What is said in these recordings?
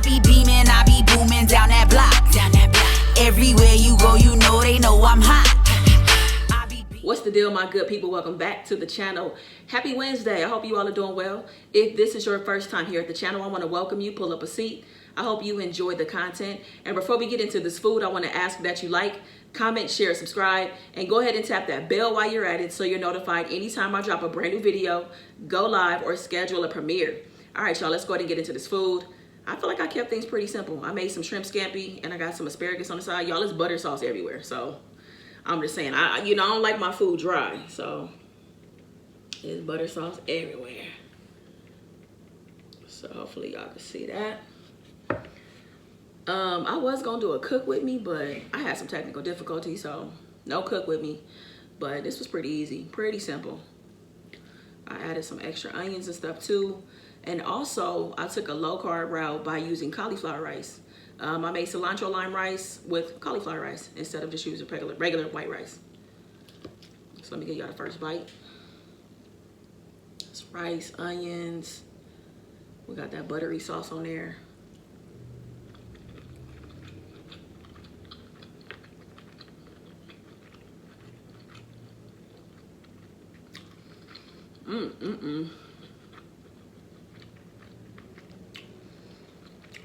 be beaming, I be booming down that block. Everywhere you go, you know they know I'm hot. What's the deal, my good people? Welcome back to the channel. Happy Wednesday. I hope you all are doing well. If this is your first time here at the channel, I want to welcome you. Pull up a seat. I hope you enjoyed the content. And before we get into this food, I want to ask that you like, comment, share, subscribe, and go ahead and tap that bell while you're at it so you're notified anytime I drop a brand new video, go live, or schedule a premiere. All right, y'all, let's go ahead and get into this food. I feel like I kept things pretty simple. I made some shrimp scampi and I got some asparagus on the side. Y'all, it's butter sauce everywhere. So I'm just saying, I don't like my food dry. So there's butter sauce everywhere. So hopefully y'all can see that. I was gonna do a cook with me, but I had some technical difficulties, so no cook with me. But this was pretty easy, pretty simple. I added some extra onions and stuff too. And also, I took a low carb route by using cauliflower rice. I made cilantro lime rice with cauliflower rice instead of just using regular white rice. So let me get y'all the first bite. It's rice, onions. We got that buttery sauce on there.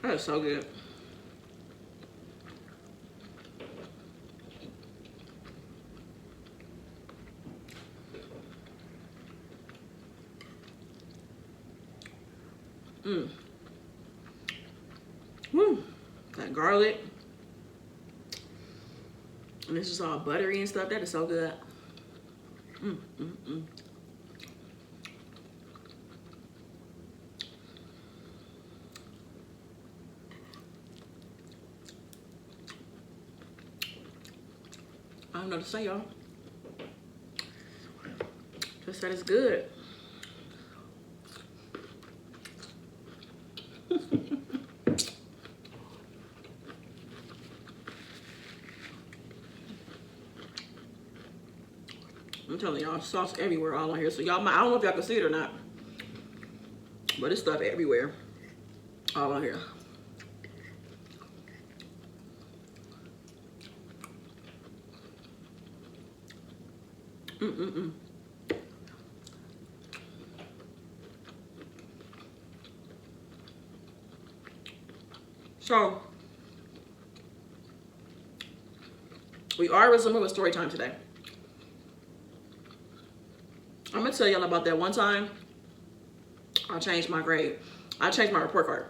That is so good. That garlic. And it's just all buttery and stuff. That is so good. I don't know what to say, y'all. Just that it's good. I'm telling y'all, sauce everywhere all on here. So y'all, I don't know if y'all can see it or not, but it's stuff everywhere, all on here. So, we are resuming with story time today. I'm gonna tell y'all about that one time I changed my grade. I changed my report card.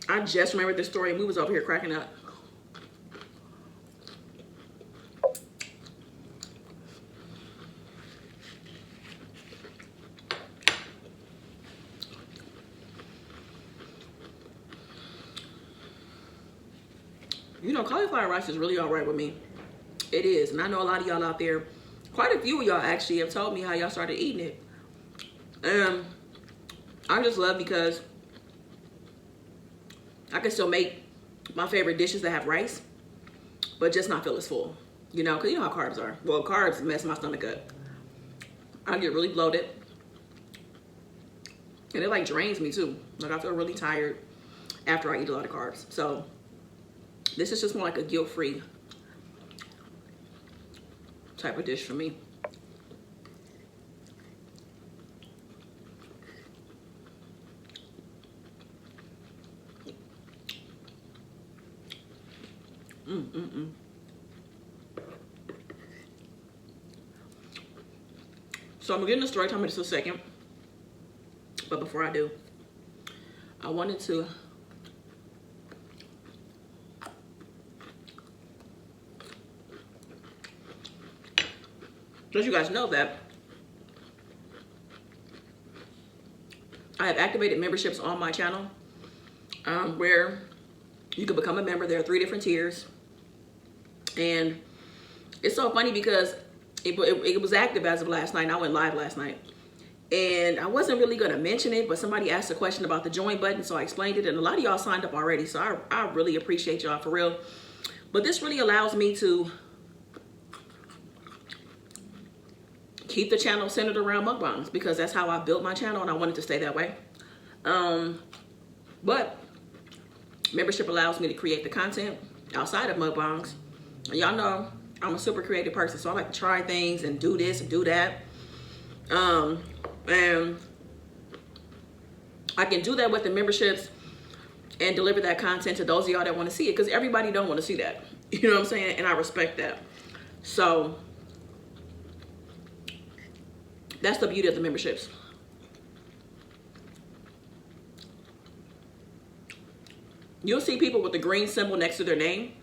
I just remembered this story and we was over here cracking up. You know, cauliflower rice is really all right with me. It is. And I know a lot of y'all out there, quite a few of y'all actually have told me how y'all started eating it. And I just love because I can still make my favorite dishes that have rice, but just not feel as full. You know, because you know how carbs are. Well, carbs mess my stomach up. I get really bloated. And it like drains me too. Like I feel really tired after I eat a lot of carbs. So this is just more like a guilt-free type of dish for me. So I'm gonna get into story time in just a second. But before I do, I wanted to let you guys know that I have activated memberships on my channel where you can become a member. There are 3 different tiers. And it's so funny because it was active as of last night. And I went live last night. And I wasn't really going to mention it, but somebody asked a question about the join button, so I explained it. And a lot of y'all signed up already, so I really appreciate y'all for real. But this really allows me to keep the channel centered around mukbangs because that's how I built my channel and I want it to stay that way. But membership allows me to create the content outside of mukbangs. Y'all know I'm a super creative person, so I like to try things and do this and do that. And I can do that with the memberships and deliver that content to those of y'all that want to see it, because everybody don't want to see that. You know what I'm saying? And I respect that. So that's the beauty of the memberships. You'll see people with the green symbol next to their name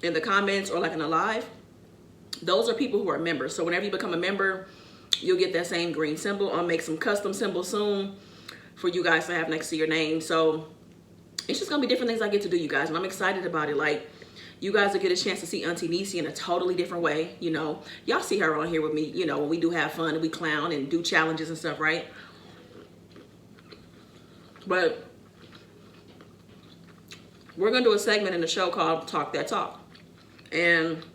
in the comments or like in a live. Those are people who are members. So whenever you become a member, you'll get that same green symbol. I'll make some custom symbols soon for you guys to have next to your name. So it's just gonna be different things I get to do, you guys, and I'm excited about it. Like, you guys will get a chance to see Auntie Niecy in a totally different way. You know, y'all see her on here with me, you know, when we do have fun and we clown and do challenges and stuff, right? But we're gonna do a segment in the show called Talk That Talk. And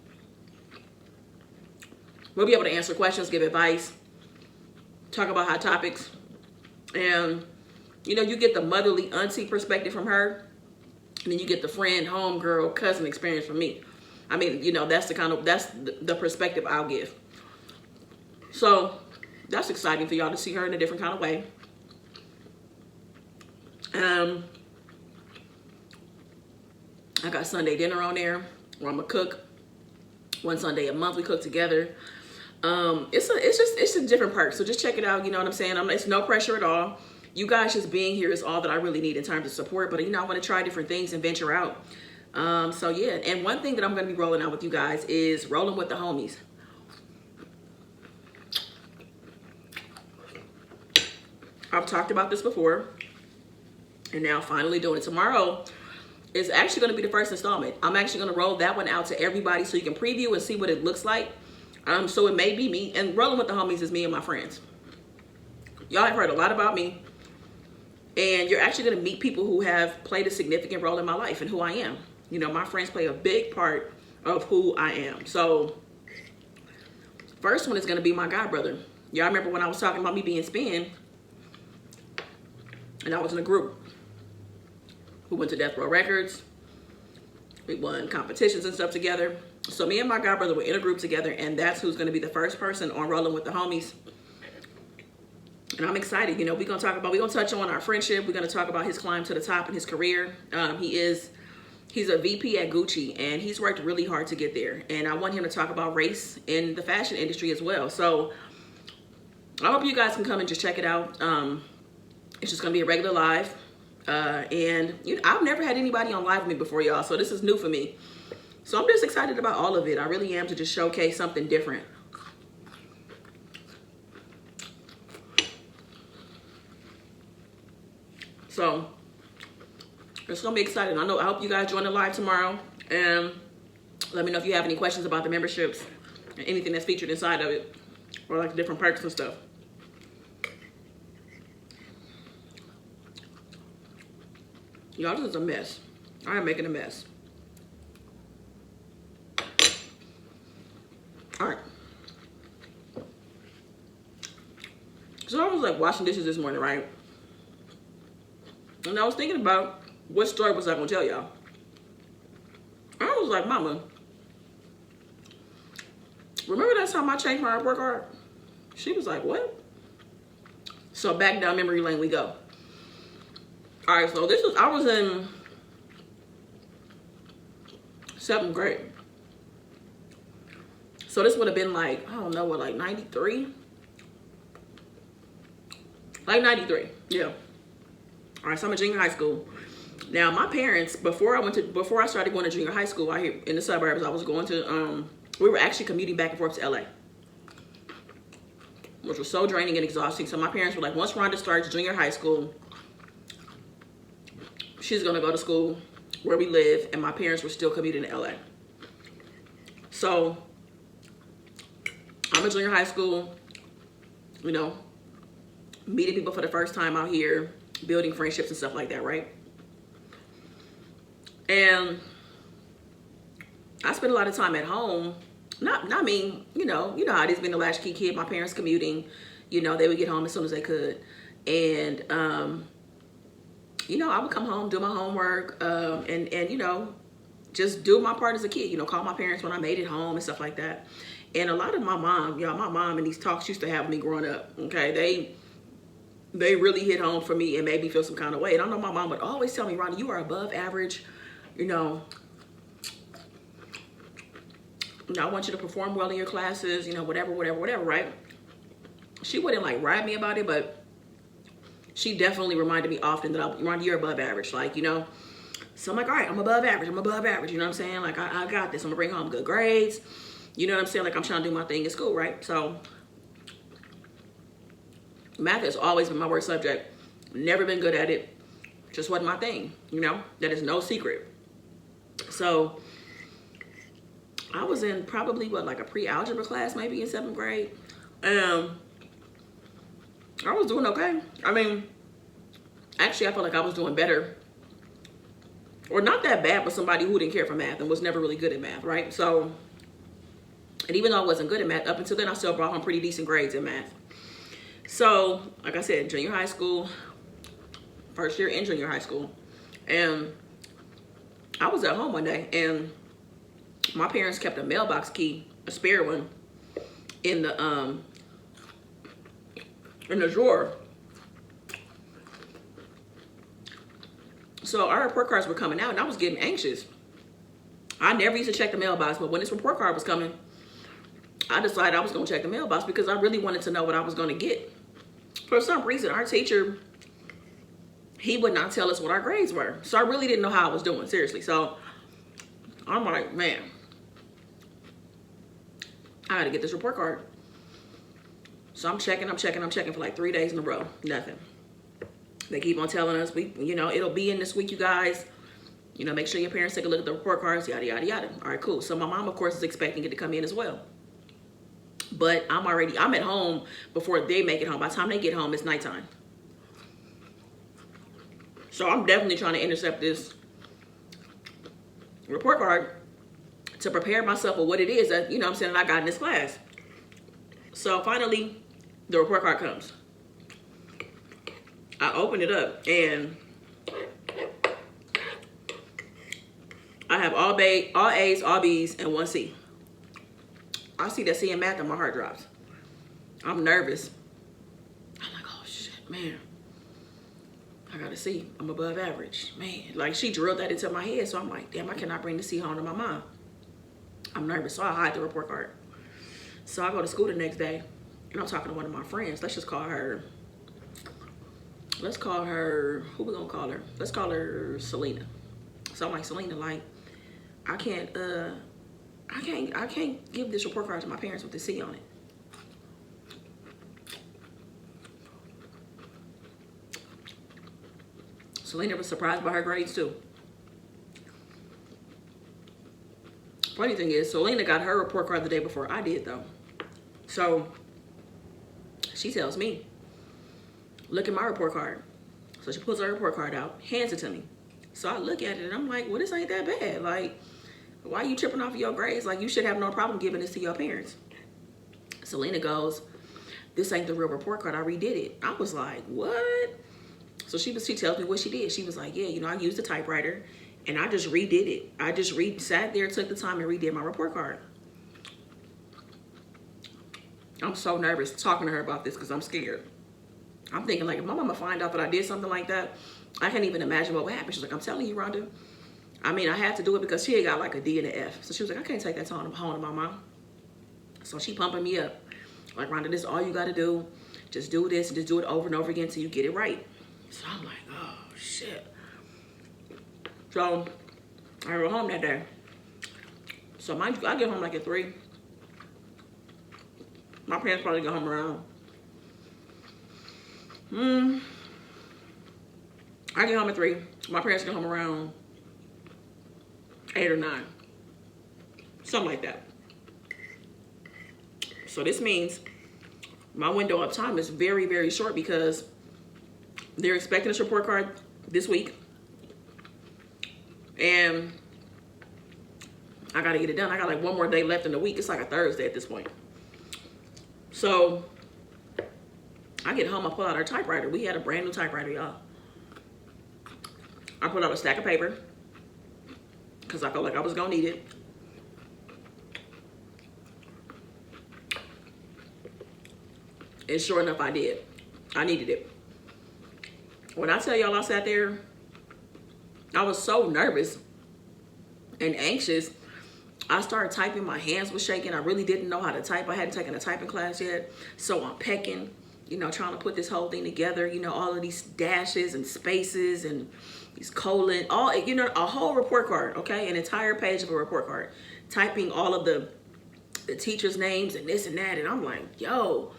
we'll be able to answer questions, give advice, talk about hot topics. And, you know, you get the motherly auntie perspective from her. And then you get the friend, homegirl, cousin experience from me. I mean, you know, that's the perspective I'll give. So that's exciting for y'all to see her in a different kind of way. I got Sunday dinner on there where I'm gonna cook. One Sunday a month we cook together. It's a different perk. So just check it out. You know what I'm saying? It's no pressure at all. You guys just being here is all that I really need in terms of support. But, you know, I want to try different things and venture out. So, yeah. And one thing that I'm going to be rolling out with you guys is rolling with the homies. I've talked about this before. And now finally doing it. Tomorrow is actually going to be the first installment. I'm actually going to roll that one out to everybody so you can preview and see what it looks like. So it may be me. And rolling with the homies is me and my friends. Y'all have heard a lot about me. And you're actually going to meet people who have played a significant role in my life and who I am. You know, my friends play a big part of who I am. So, first one is going to be my god brother. Y'all remember when I was talking about me being spin? And I was in a group who went to Death Row Records. We won competitions and stuff together. So, me and my god brother were in a group together. And that's who's going to be the first person on Rolling with the Homies. And I'm excited. You know, we're going to touch on our friendship. We're going to talk about his climb to the top in his career. He's a VP at Gucci, and he's worked really hard to get there. And I want him to talk about race in the fashion industry as well. So I hope you guys can come and just check it out. It's just going to be a regular live. And you know, I've never had anybody on live with me before, y'all. So this is new for me. So I'm just excited about all of it. I really am, to just showcase something different. So it's gonna be exciting. I hope you guys join the live tomorrow, and let me know if you have any questions about the memberships and anything that's featured inside of it, or like different perks and stuff. Y'all, this is a mess. I am making a mess. All right. So I was like washing dishes this morning, right? And I was thinking about what story was I gonna tell y'all. I was like, Mama, remember that time I changed my report card? She was like, what? So back down memory lane we go. All right, so I was in 7th grade. So this would have been like, I don't know what, like 93? Like 93, yeah. All right, so I'm in junior high school. Now, my parents, before I started going to junior high school out here in the suburbs, I was going to, we were actually commuting back and forth to LA, which was so draining and exhausting. So my parents were like, once Rhonda starts junior high school, she's gonna go to school where we live, and my parents were still commuting to LA. So I'm in junior high school, you know, meeting people for the first time out here, building friendships and stuff like that, right? And I spent a lot of time at home. Not me, you know how it is being a latchkey kid. My parents commuting, you know, they would get home as soon as they could. And you know, I would come home, do my homework, and you know, just do my part as a kid, you know, call my parents when I made it home and stuff like that. And a lot of my mom, y'all, my mom and these talks used to have me growing up, okay? They really hit home for me and made me feel some kind of way. And I know my mom would always tell me, Rhonda, you are above average, you know, I want you to perform well in your classes, you know, whatever, right? She wouldn't like ride me about it, but she definitely reminded me often that, Rhonda, you're above average, like, you know. So I'm like, all right, I'm above average, you know what I'm saying? Like, I got this, I'm gonna bring home good grades, you know what I'm saying? Like, I'm trying to do my thing in school, right? So math has always been my worst subject. Never been good at it. Just wasn't my thing, you know? That is no secret. So I was in probably, what, like a pre-algebra class maybe in 7th grade. I was doing okay. I mean, actually, I felt like I was doing better. Or not that bad, but somebody who didn't care for math and was never really good at math, right? So, and even though I wasn't good at math, up until then, I still brought home pretty decent grades in math. So, like I said, junior high school, first year in junior high school, and I was at home one day, and my parents kept a mailbox key, a spare one, in the drawer. So our report cards were coming out, and I was getting anxious. I never used to check the mailbox, but when this report card was coming, I decided I was going to check the mailbox because I really wanted to know what I was going to get. For some reason, our teacher, he would not tell us what our grades were. So I really didn't know how I was doing, seriously. So I'm like, man, I got to get this report card. So I'm checking for like 3 days in a row. Nothing. They keep on telling us, you know, it'll be in this week, you guys. You know, make sure your parents take a look at the report cards, yada, yada, yada. All right, cool. So my mom, of course, is expecting it to come in as well. But I'm at home before they make it home. By the time they get home, it's nighttime. So I'm definitely trying to intercept this report card to prepare myself for what it is that, you know what I'm saying, that I got in this class. So finally, the report card comes. I open it up, and I have all A's, all B's, and 1 C. I see that C in math and my heart drops. I'm nervous. I'm like, oh shit, man. I got a C. I'm above average. Man, like she drilled that into my head. So I'm like, damn, I cannot bring the C home to my mom. I'm nervous, so I hide the report card. So I go to school the next day, and I'm talking to one of my friends. Let's call her, who we gonna call her? Let's call her Selena. So I'm like, Selena, like, I can't give this report card to my parents with the C on it. Selena was surprised by her grades too. Funny thing is, Selena got her report card the day before I did though. So she tells me, look at my report card. So she pulls her report card out, hands it to me. So I look at it and I'm like, well, this ain't that bad. Like, why are you tripping off of your grades? Like, you should have no problem giving this to your parents. Selena goes, this ain't the real report card. I redid it. I was like, what? So she tells me what she did. She was like, yeah, you know, I used a typewriter and I just redid it. I just sat there, took the time and redid my report card. I'm so nervous talking to her about this because I'm scared. I'm thinking, like, if my mama find out that I did something like that, I can't even imagine what would happen. She's like, I'm telling you, Rhonda. I mean, I had to do it because she had got like a D and an F. So she was like, I can't take that home to my mom. So she pumping me up. Like, Rhonda, this is all you got to do. Just do this and just do it over and over again until you get it right. So I'm like, oh, shit. So I go home that day. So mind you, I get home like at 3. My parents probably get home around. I get home at 3. My parents get home around 8 or 9. Something like that. So this means my window of time is very, very short because they're expecting this report card this week. And I gotta get it done. I got like 1 more day left in the week. It's like a Thursday at this point. So I get home, I pull out our typewriter. We had a brand new typewriter, y'all. I pulled out a stack of paper because I felt like I was gonna need it. And sure enough, I did. I needed it. When I tell y'all I sat there, I was so nervous and anxious. I started typing, my hands were shaking. I really didn't know how to type. I hadn't taken a typing class yet. So I'm pecking, you know, trying to put this whole thing together, you know, all of these dashes and spaces and these colon, all, you know, a whole report card, okay? An entire page of a report card. Typing all of the teachers' names and this and that. And I'm like, yo,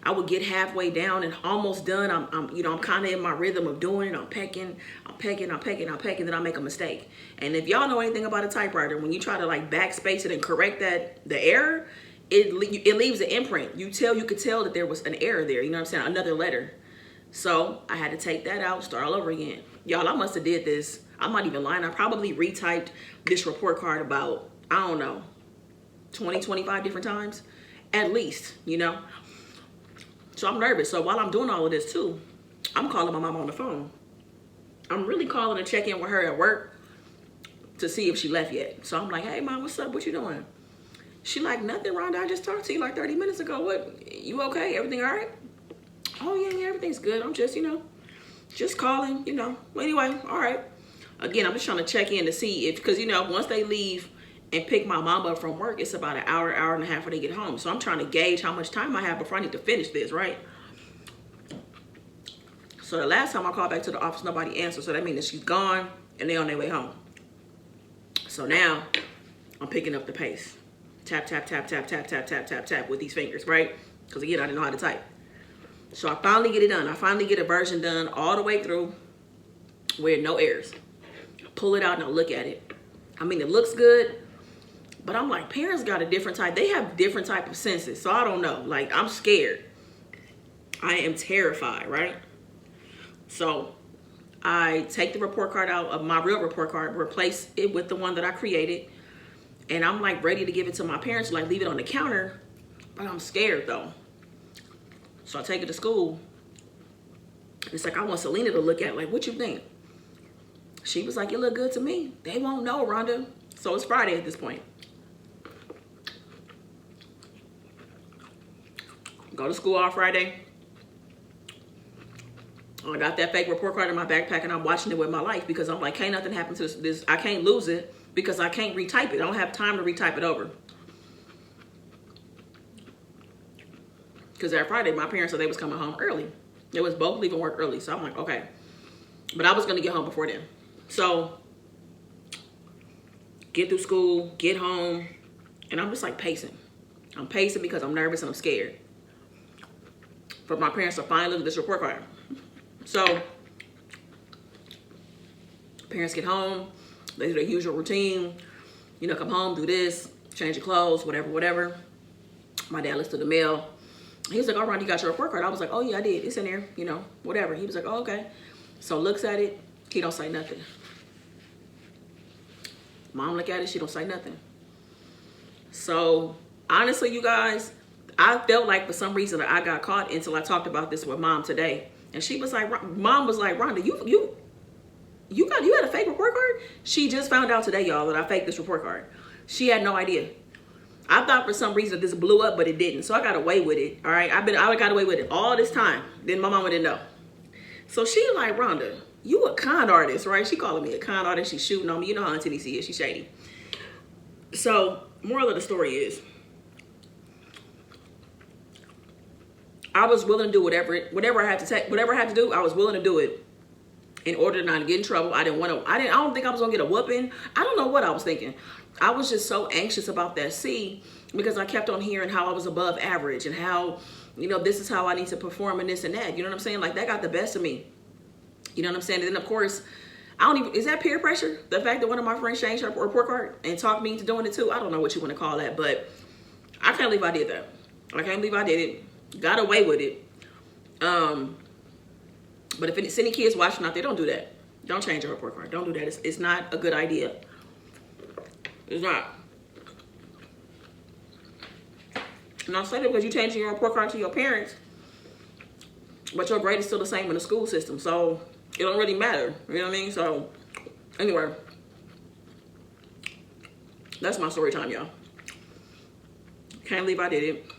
I would get halfway down and almost done. I'm kind of in my rhythm of doing it. I'm pecking, then I make a mistake. And if y'all know anything about a typewriter, when you try to like backspace it and correct the error, it leaves an imprint. You could tell that there was an error there. You know what I'm saying? Another letter. So I had to take that out, start all over again. Y'all, I must have did this. I'm not even lying. I probably retyped this report card about, I don't know, 20, 25 different times at least, you know? So I'm nervous. So while I'm doing all of this too, I'm calling my mom on the phone. I'm really calling to check in with her at work to see if she left yet. So I'm like, hey mom, what's up? What you doing? She like, nothing, Rhonda. I just talked to you like 30 minutes ago. What? You okay? Everything all right? Oh yeah, everything's good. I'm just, you know, just calling, you know. Well, anyway, all right. Again, I'm just trying to check in to see if, because, you know, once they leave and pick my mom up from work, it's about an hour, hour and a half when they get home. So I'm trying to gauge how much time I have before I need to finish this, right? So the last time I called back to the office, nobody answered. So that means that she's gone and they're on their way home. So now I'm picking up the pace. Tap, tap, tap, tap, tap, tap, tap, tap, tap with these fingers, right? Because again, I didn't know how to type. So I finally get it done. I finally get a version done all the way through with no errors. Pull it out and I look at it. I mean, it looks good. But I'm like, parents got a different type. They have different type of senses. So I don't know. Like, I'm scared. I am terrified, right? So I take the report card out of my real report card, replace it with the one that I created. And I'm like ready to give it to my parents, like leave it on the counter. But I'm scared though. So I take it to school. It's like, I want Selena to look at it. Like, what you think? She was like, you look good to me. They won't know, Rhonda. So it's Friday at this point. Go to school all Friday. I got that fake report card in my backpack and I'm watching it with my life because I'm like, can't nothing happen to this. I can't lose it because I can't retype it. I don't have time to retype it over. Because that Friday, my parents said they was coming home early. They was both leaving work early. So I'm like, okay. But I was going to get home before then. So get through school, get home, and I'm just like pacing. I'm pacing because I'm nervous and I'm scared. But my parents are finally looking at this report card. So parents get home, they do their usual routine, you know, come home, do this, change your clothes, whatever. My dad looks through the mail. He was like, oh, Ron, you got your report card? I was like, oh yeah, I did. It's in there, you know, whatever. He was like, oh, okay. So looks at it, he don't say nothing. Mom look at it, she don't say nothing. So honestly, you guys, I felt like for some reason I got caught until I talked about this with mom today. And she was like, mom was like, Rhonda, you had a fake report card? She just found out today, y'all, that I faked this report card. She had no idea. I thought for some reason this blew up, but it didn't. So I got away with it. All right. I got away with it all this time. Then my mama didn't know. So she like, Rhonda, you a con artist, right? She calling me a con artist. She's shooting on me. You know how Auntie DC is. She's shady. So moral of the story is, I was willing to do whatever I had to do. I was willing to do it in order not to get in trouble. I don't think I was gonna get a whooping. I don't know what I was thinking. I was just so anxious about that C because I kept on hearing how I was above average and how, you know, this is how I need to perform and this and that. You know what I'm saying? Like that got the best of me. You know what I'm saying? And then of course, is that peer pressure? The fact that one of my friends changed her report card and talked me into doing it too? I don't know what you want to call that, but I can't believe I did that. I can't believe I did it. Got away with it. But if it's any kids watching out there, don't do that. Don't change your report card. Don't do that. It's not a good idea. It's not. And I'll say that because you changing your report card to your parents, but your grade is still the same in the school system. So it don't really matter. You know what I mean? So, anyway, that's my story time, y'all. Can't believe I did it.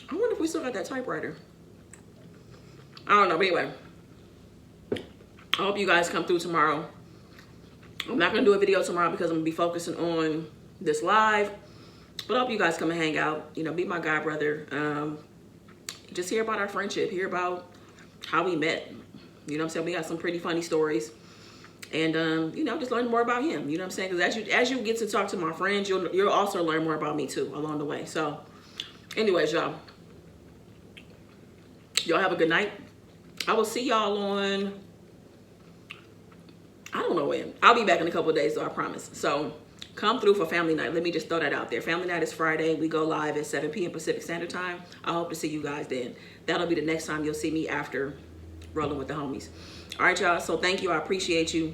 I wonder if we still got that typewriter. I don't know, but anyway. I hope you guys come through tomorrow. I'm not gonna do a video tomorrow because I'm gonna be focusing on this live. But I hope you guys come and hang out. You know, be my god brother. Just hear about our friendship. Hear about how we met. You know what I'm saying? We got some pretty funny stories. And, you know, just learn more about him. You know what I'm saying? Because as you get to talk to my friends, you'll also learn more about me too along the way. So, anyways, y'all. Y'all have a good night. I will see y'all on, I don't know when. I'll be back in a couple of days, though, I promise. So, come through for family night. Let me just throw that out there. Family night is Friday. We go live at 7 p.m. Pacific Standard Time. I hope to see you guys then. That'll be the next time you'll see me after rolling with the homies. All right, y'all. So thank you. I appreciate you.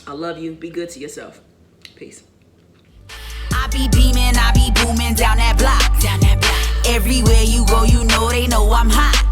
I love you. Be good to yourself. Peace. I be beaming, I be booming down that block. Everywhere you go, you know they know I'm hot.